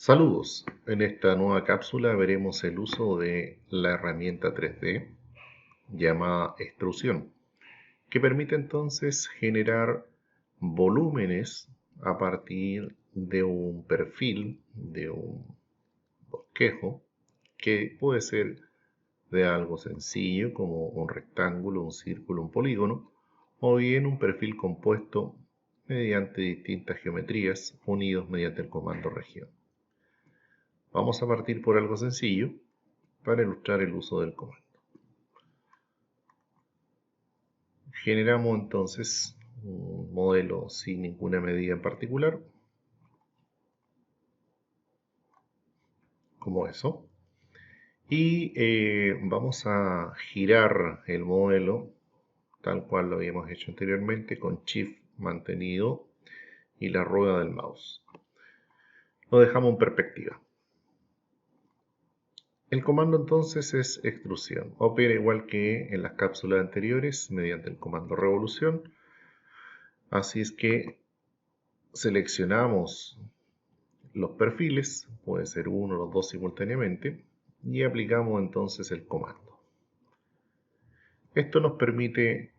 Saludos, en esta nueva cápsula veremos el uso de la herramienta 3D llamada extrusión, que permite entonces generar volúmenes a partir de un perfil, de un bosquejo, que puede ser de algo sencillo como un rectángulo, un círculo, un polígono, o bien un perfil compuesto mediante distintas geometrías unidos mediante el comando región. Vamos a partir por algo sencillo para ilustrar el uso del comando. Generamos entonces un modelo sin ninguna medida en particular, como eso, y vamos a girar el modelo tal cual lo habíamos hecho anteriormente con Shift mantenido y la rueda del mouse. Lo dejamos en perspectiva. El comando entonces es extrusión. Opera igual que en las cápsulas anteriores mediante el comando revolución. Así es que seleccionamos los perfiles, puede ser uno o los dos simultáneamente, y aplicamos entonces el comando. Esto nos permite,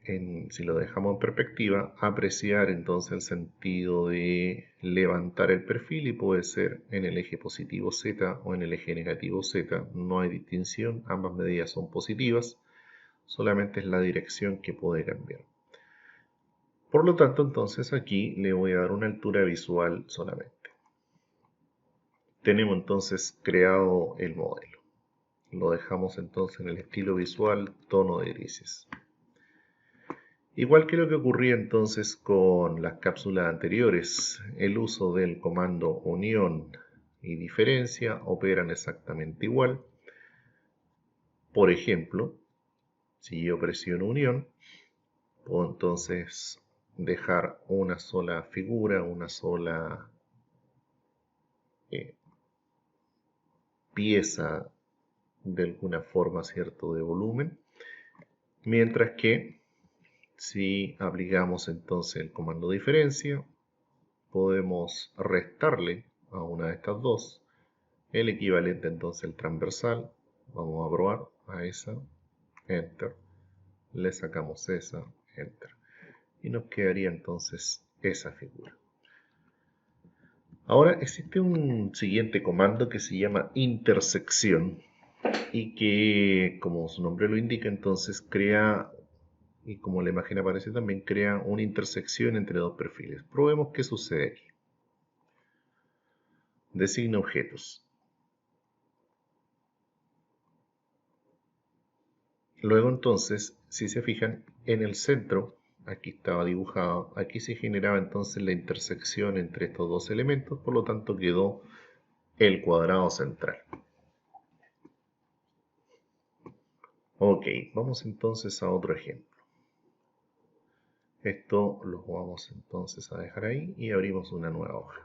si lo dejamos en perspectiva, apreciar entonces el sentido de levantar el perfil y puede ser en el eje positivo Z o en el eje negativo Z. No hay distinción, ambas medidas son positivas, solamente es la dirección que puede cambiar. Por lo tanto, entonces aquí le voy a dar una altura visual solamente. Tenemos entonces creado el modelo. Lo dejamos entonces en el estilo visual tono de grises. Igual que lo que ocurría entonces con las cápsulas anteriores, el uso del comando unión y diferencia operan exactamente igual. Por ejemplo, si yo presiono unión, puedo entonces dejar una sola figura, una sola pieza de alguna forma, ¿cierto?, de volumen, mientras que si aplicamos entonces el comando diferencia, podemos restarle a una de estas dos el equivalente entonces al transversal. Vamos a probar a esa, enter, le sacamos esa, enter, y nos quedaría entonces esa figura. Ahora existe un siguiente comando que se llama intersección y que, como su nombre lo indica, entonces crea, y como la imagen aparece también, crea una intersección entre dos perfiles. Probemos qué sucede aquí. Designa objetos. Luego entonces, si se fijan, en el centro, aquí estaba dibujado, aquí se generaba entonces la intersección entre estos dos elementos, por lo tanto quedó el cuadrado central. Ok, vamos entonces a otro ejemplo. Esto lo vamos entonces a dejar ahí y abrimos una nueva hoja.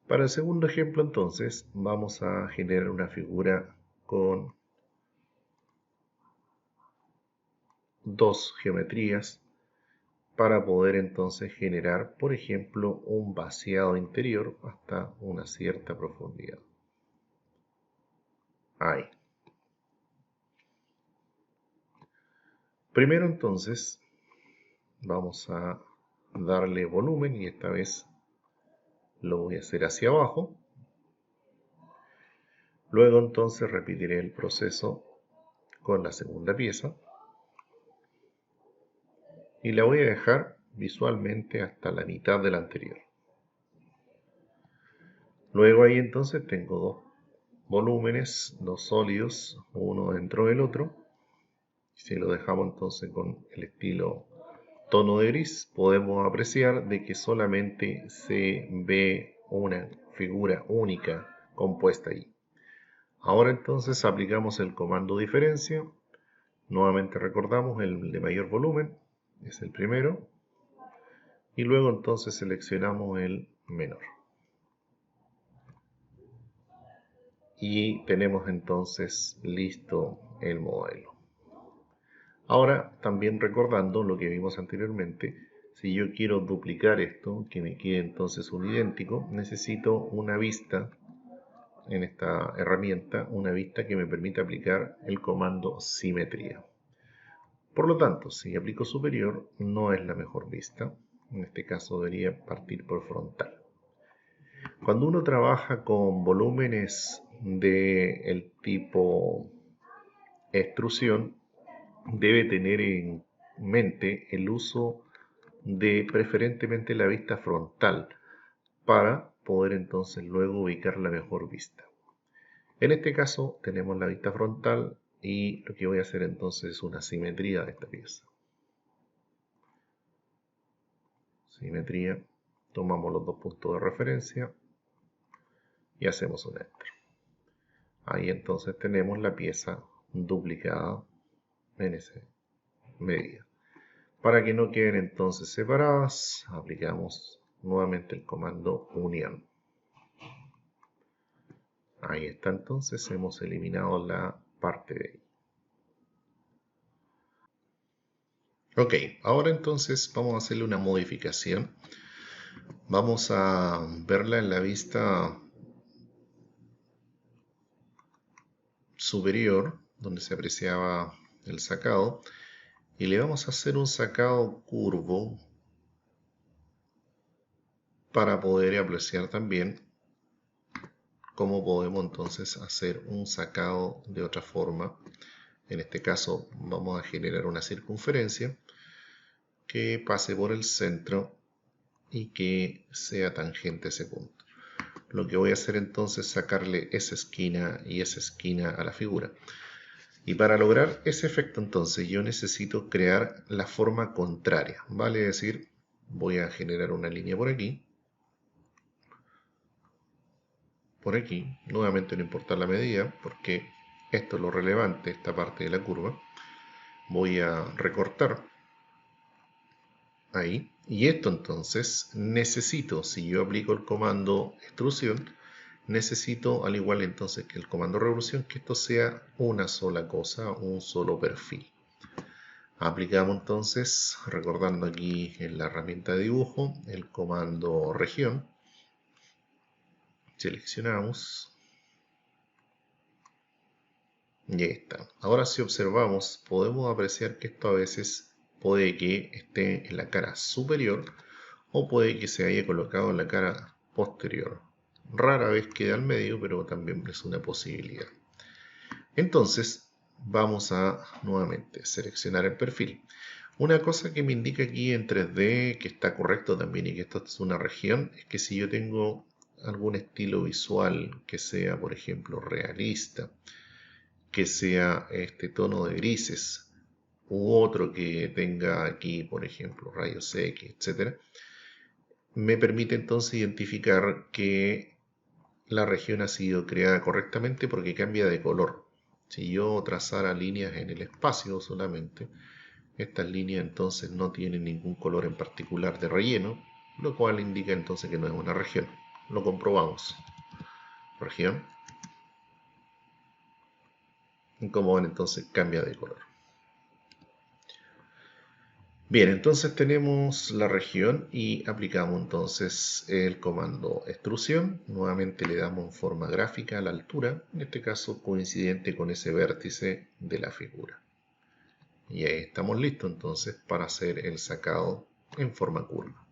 Para el segundo ejemplo entonces vamos a generar una figura con dos geometrías para poder entonces generar, por ejemplo, un vaciado interior hasta una cierta profundidad. Ahí. Primero entonces vamos a darle volumen y esta vez lo voy a hacer hacia abajo. Luego entonces repetiré el proceso con la segunda pieza y la voy a dejar visualmente hasta la mitad de la anterior. Luego ahí entonces tengo dos volúmenes, dos sólidos, uno dentro del otro. Si lo dejamos entonces con el estilo tono de gris, podemos apreciar de que solamente se ve una figura única compuesta ahí. Ahora entonces aplicamos el comando diferencia. Nuevamente recordamos el de mayor volumen, es el primero. Y luego entonces seleccionamos el menor. Y tenemos entonces listo el modelo. Ahora, también recordando lo que vimos anteriormente, Si yo quiero duplicar esto, que me quede entonces un idéntico, necesito una vista en esta herramienta, una vista que me permita aplicar el comando simetría. Por lo tanto, si aplico superior, no es la mejor vista. En este caso debería partir por frontal. Cuando uno trabaja con volúmenes del tipo extrusión, debe tener en mente el uso de preferentemente la vista frontal para poder entonces luego ubicar la mejor vista. En este caso tenemos la vista frontal y lo que voy a hacer entonces es una simetría de esta pieza. Simetría, tomamos los dos puntos de referencia y hacemos un enter. Ahí entonces tenemos la pieza duplicada en esa medida. Para que no queden entonces separadas, aplicamos nuevamente el comando unión. Ahí está, entonces hemos eliminado la parte de ahí. Ok, ahora entonces vamos a hacerle una modificación. Vamos a verla en la vista superior, donde se apreciaba el sacado, y le vamos a hacer un sacado curvo para poder apreciar también cómo podemos entonces hacer un sacado de otra forma. En este caso vamos a generar una circunferencia que pase por el centro y que sea tangente a ese punto. Lo que voy a hacer entonces es sacarle esa esquina y esa esquina a la figura. Y para lograr ese efecto entonces yo necesito crear la forma contraria, vale decir, voy a generar una línea por aquí, nuevamente no importa la medida porque esto es lo relevante, esta parte de la curva. Voy a recortar ahí, y esto entonces necesito, si yo aplico el comando extrusión, necesito al igual entonces que el comando revolución, que esto sea una sola cosa, un solo perfil. Aplicamos entonces, recordando aquí en la herramienta de dibujo, el comando región, seleccionamos y ahí está. Ahora si observamos podemos apreciar que esto a veces puede que esté en la cara superior o puede que se haya colocado en la cara posterior. Rara vez queda al medio, pero también es una posibilidad. Entonces vamos a nuevamente seleccionar el perfil. Una cosa que me indica aquí en 3D que está correcto también y que esto es una región es que si yo tengo algún estilo visual que sea por ejemplo realista, que sea este tono de grises u otro que tenga aquí por ejemplo rayos X, etcétera, me permite entonces identificar que la región ha sido creada correctamente porque cambia de color. Si yo trazara líneas en el espacio solamente, estas líneas entonces no tienen ningún color en particular de relleno, lo cual indica entonces que no es una región. Lo comprobamos. Región. Y como ven entonces cambia de color. Bien, entonces tenemos la región y aplicamos entonces el comando extrusión. Nuevamente le damos en forma gráfica a la altura, en este caso coincidente con ese vértice de la figura. Y ahí estamos listos entonces para hacer el sacado en forma curva.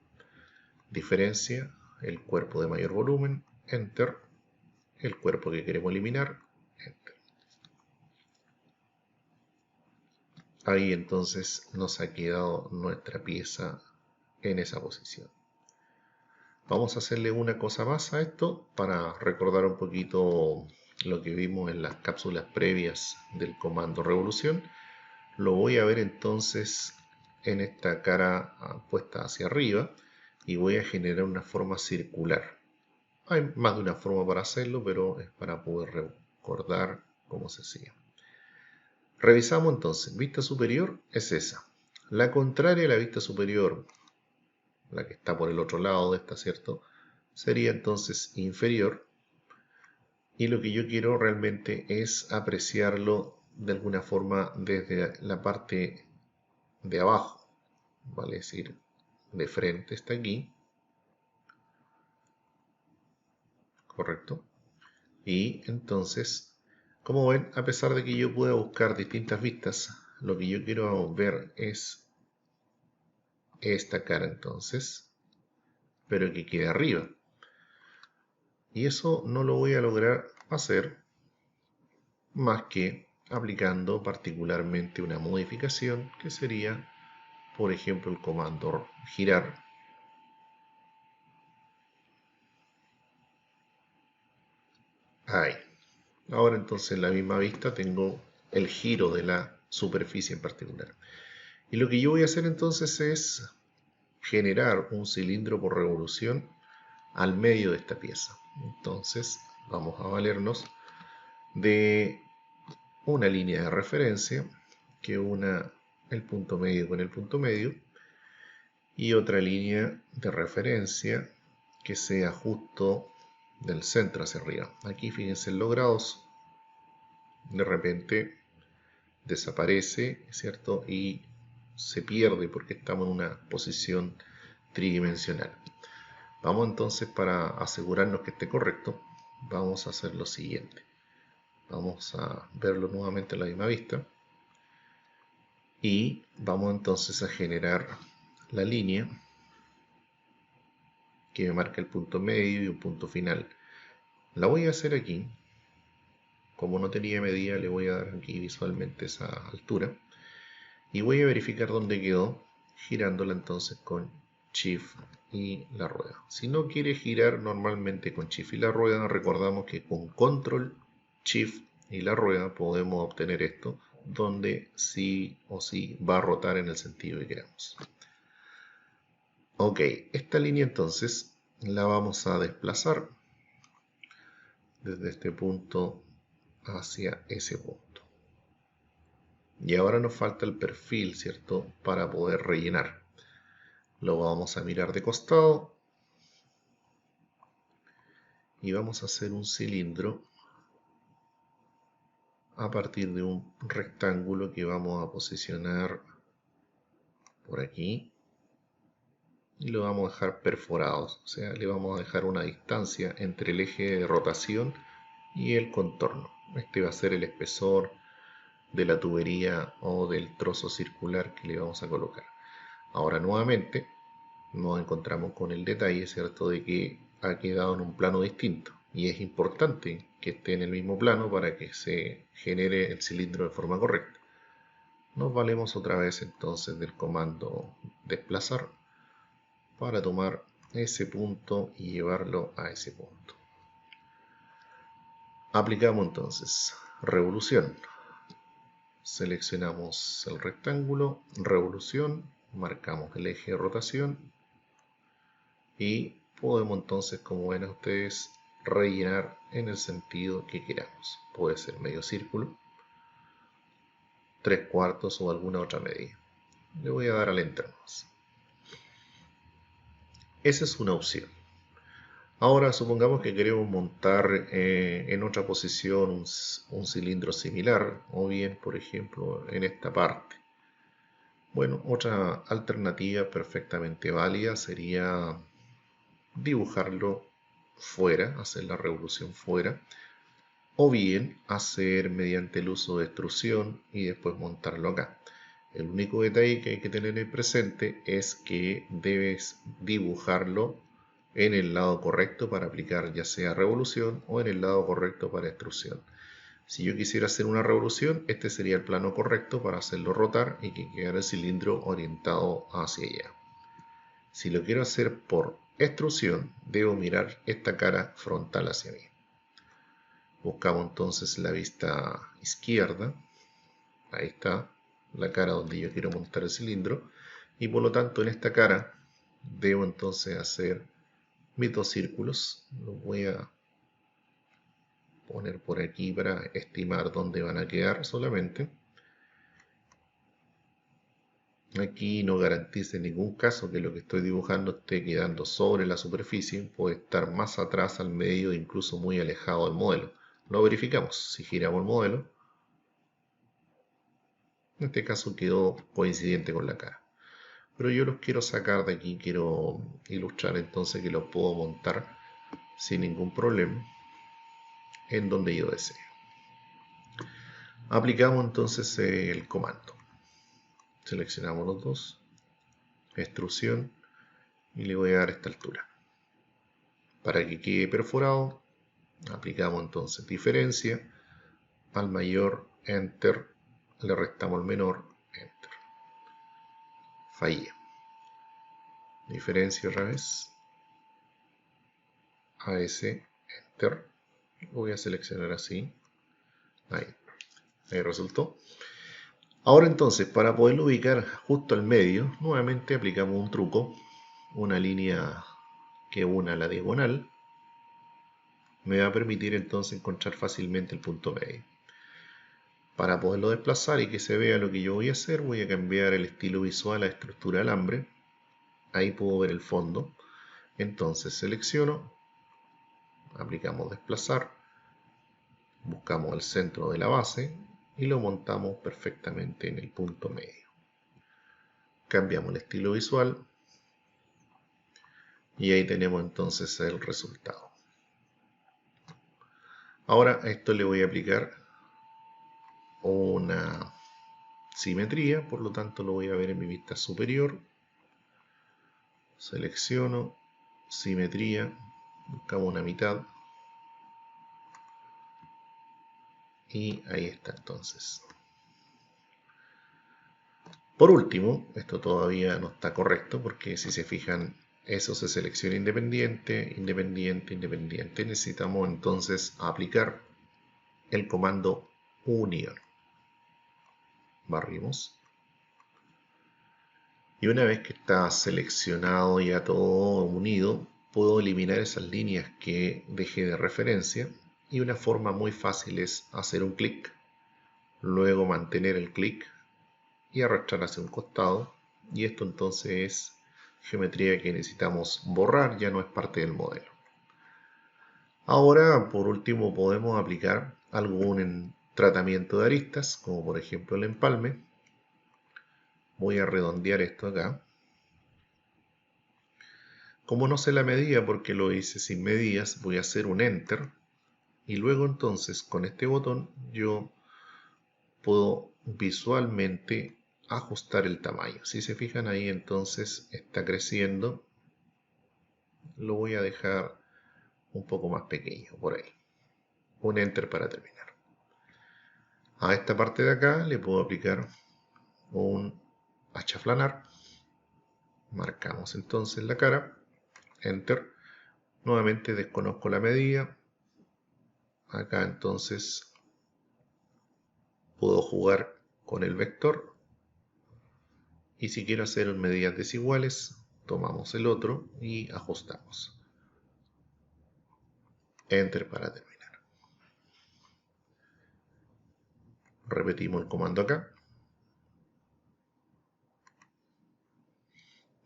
Diferencia, el cuerpo de mayor volumen, Enter, el cuerpo que queremos eliminar, Enter. Ahí entonces nos ha quedado nuestra pieza en esa posición. Vamos a hacerle una cosa más a esto para recordar un poquito lo que vimos en las cápsulas previas del comando revolución. Lo voy a ver entonces en esta cara puesta hacia arriba y voy a generar una forma circular. Hay más de una forma para hacerlo, pero es para poder recordar cómo se hacía. Revisamos entonces, vista superior es esa. La contraria a la vista superior, la que está por el otro lado de esta, ¿cierto? Sería entonces inferior. Y lo que yo quiero realmente es apreciarlo de alguna forma desde la parte de abajo, vale decir, de frente está aquí, correcto. Y entonces, como ven, a pesar de que yo pueda buscar distintas vistas, lo que yo quiero ver es esta cara entonces, pero que quede arriba. Y eso no lo voy a lograr hacer más que aplicando particularmente una modificación que sería, por ejemplo, el comando girar. Ahí. Ahora entonces en la misma vista tengo el giro de la superficie en particular. Y lo que yo voy a hacer entonces es generar un cilindro por revolución al medio de esta pieza. Entonces vamos a valernos de una línea de referencia que una el punto medio con el punto medio y otra línea de referencia que sea justo del centro hacia arriba. Aquí fíjense en los grados, de repente desaparece, ¿cierto? Y se pierde porque estamos en una posición tridimensional. Vamos entonces, para asegurarnos que esté correcto, vamos a hacer lo siguiente. Vamos a verlo nuevamente en la misma vista y vamos entonces a generar la línea que me marca el punto medio y un punto final. La voy a hacer aquí. Como no tenía medida, le voy a dar aquí visualmente esa altura y voy a verificar dónde quedó, girándola entonces con Shift y la rueda. Si no quiere girar normalmente con Shift y la rueda, recordamos que con Control, Shift y la rueda podemos obtener esto, donde sí o sí va a rotar en el sentido que queramos. Ok, esta línea entonces la vamos a desplazar desde este punto hacia ese punto. Y ahora nos falta el perfil, ¿cierto? Para poder rellenar. Lo vamos a mirar de costado y vamos a hacer un cilindro a partir de un rectángulo que vamos a posicionar por aquí y lo vamos a dejar perforado, o sea, le vamos a dejar una distancia entre el eje de rotación y el contorno. Este va a ser el espesor de la tubería o del trozo circular que le vamos a colocar. Ahora nuevamente nos encontramos con el detalle, ¿cierto?, de que ha quedado en un plano distinto y es importante que esté en el mismo plano para que se genere el cilindro de forma correcta. Nos valemos otra vez entonces del comando desplazar para tomar ese punto y llevarlo a ese punto. Aplicamos entonces revolución. Seleccionamos el rectángulo, revolución, marcamos el eje de rotación y podemos entonces, como ven ustedes, rellenar en el sentido que queramos. Puede ser medio círculo, 3/4 o alguna otra medida. Le voy a dar al enter más. Esa es una opción. Ahora supongamos que queremos montar en otra posición un cilindro similar, o bien por ejemplo en esta parte. Bueno, otra alternativa perfectamente válida sería dibujarlo fuera, hacer la revolución fuera, o bien hacer mediante el uso de extrusión y después montarlo acá. El único detalle que hay que tener presente es que debes dibujarlo en el lado correcto para aplicar ya sea revolución o en el lado correcto para extrusión. Si yo quisiera hacer una revolución, este sería el plano correcto para hacerlo rotar y que quedara el cilindro orientado hacia allá. Si lo quiero hacer por extrusión, debo mirar esta cara frontal hacia mí. Buscamos entonces la vista izquierda. Ahí está la cara donde yo quiero montar el cilindro. Y por lo tanto en esta cara debo entonces hacer mis dos círculos. Los voy a poner por aquí para estimar dónde van a quedar solamente. Aquí no garantiza en ningún caso que lo que estoy dibujando esté quedando sobre la superficie. Puede estar más atrás, al medio, incluso muy alejado del modelo. Lo verificamos. Si giramos el modelo, en este caso quedó coincidente con la cara. pero yo los quiero sacar de aquí, quiero ilustrar entonces que los puedo montar sin ningún problema en donde yo desee. Aplicamos entonces el comando. Seleccionamos los dos, extrusión, y le voy a dar esta altura. Para que quede perforado, aplicamos entonces diferencia, al mayor, enter, le restamos el menor, enter. Fallé. Diferencia otra vez, a ese, enter. Lo voy a seleccionar así. Ahí resultó. Ahora entonces, para poderlo ubicar justo al medio, nuevamente aplicamos un truco, una línea que una la diagonal, me va a permitir entonces encontrar fácilmente el punto medio. Para poderlo desplazar y que se vea lo que yo voy a hacer, voy a cambiar el estilo visual a estructura de alambre. Ahí puedo ver el fondo. Entonces selecciono, aplicamos desplazar, buscamos el centro de la base y lo montamos perfectamente en el punto medio. Cambiamos el estilo visual y ahí tenemos entonces el resultado. Ahora a esto le voy a aplicar una simetría, por lo tanto lo voy a ver en mi vista superior. Selecciono, simetría, buscamos una mitad y ahí está entonces. Por último, esto todavía no está correcto porque si se fijan, eso se selecciona independiente, independiente, independiente. Necesitamos entonces aplicar el comando unión. Barrimos. Y una vez que está seleccionado ya todo unido, puedo eliminar esas líneas que dejé de referencia. Y una forma muy fácil es hacer un clic, luego mantener el clic y arrastrar hacia un costado, y esto entonces es geometría que necesitamos borrar, ya no es parte del modelo. Ahora, por último, podemos aplicar algún tratamiento de aristas, como por ejemplo el empalme. Voy a redondear esto acá. Como no sé la medida porque lo hice sin medidas, voy a hacer un enter, y luego entonces con este botón yo puedo visualmente ajustar el tamaño. Si se fijan ahí, entonces está creciendo. Lo voy a dejar un poco más pequeño por ahí. Un enter para terminar. A esta parte de acá le puedo aplicar un achaflanar. Marcamos entonces la cara. Enter. Nuevamente desconozco la medida. Acá entonces puedo jugar con el vector. Y si quiero hacer medidas desiguales, tomamos el otro y ajustamos. Enter para terminar. Repetimos el comando acá.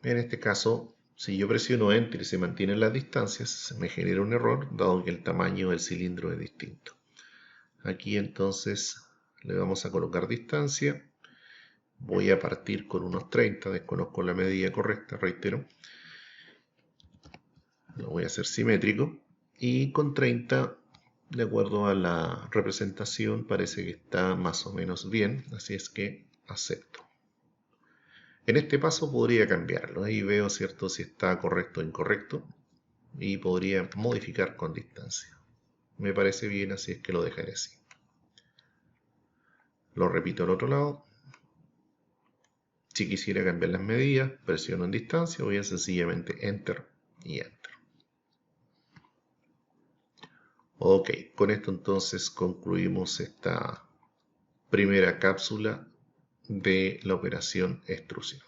En este caso, si yo presiono Enter y se mantienen las distancias, me genera un error, dado que el tamaño del cilindro es distinto. Aquí entonces le vamos a colocar distancia. Voy a partir con unos 30, desconozco la medida correcta, reitero. Lo voy a hacer simétrico. Y con 30, de acuerdo a la representación, parece que está más o menos bien, así es que acepto. En este paso podría cambiarlo, ahí veo, ¿cierto?, si está correcto o incorrecto, y podría modificar con distancia. Me parece bien, así es que lo dejaré así. Lo repito al otro lado. Si quisiera cambiar las medidas, presiono en distancia, voy a sencillamente Enter y Enter. Ok, con esto entonces concluimos esta primera cápsula de la operación extrusión.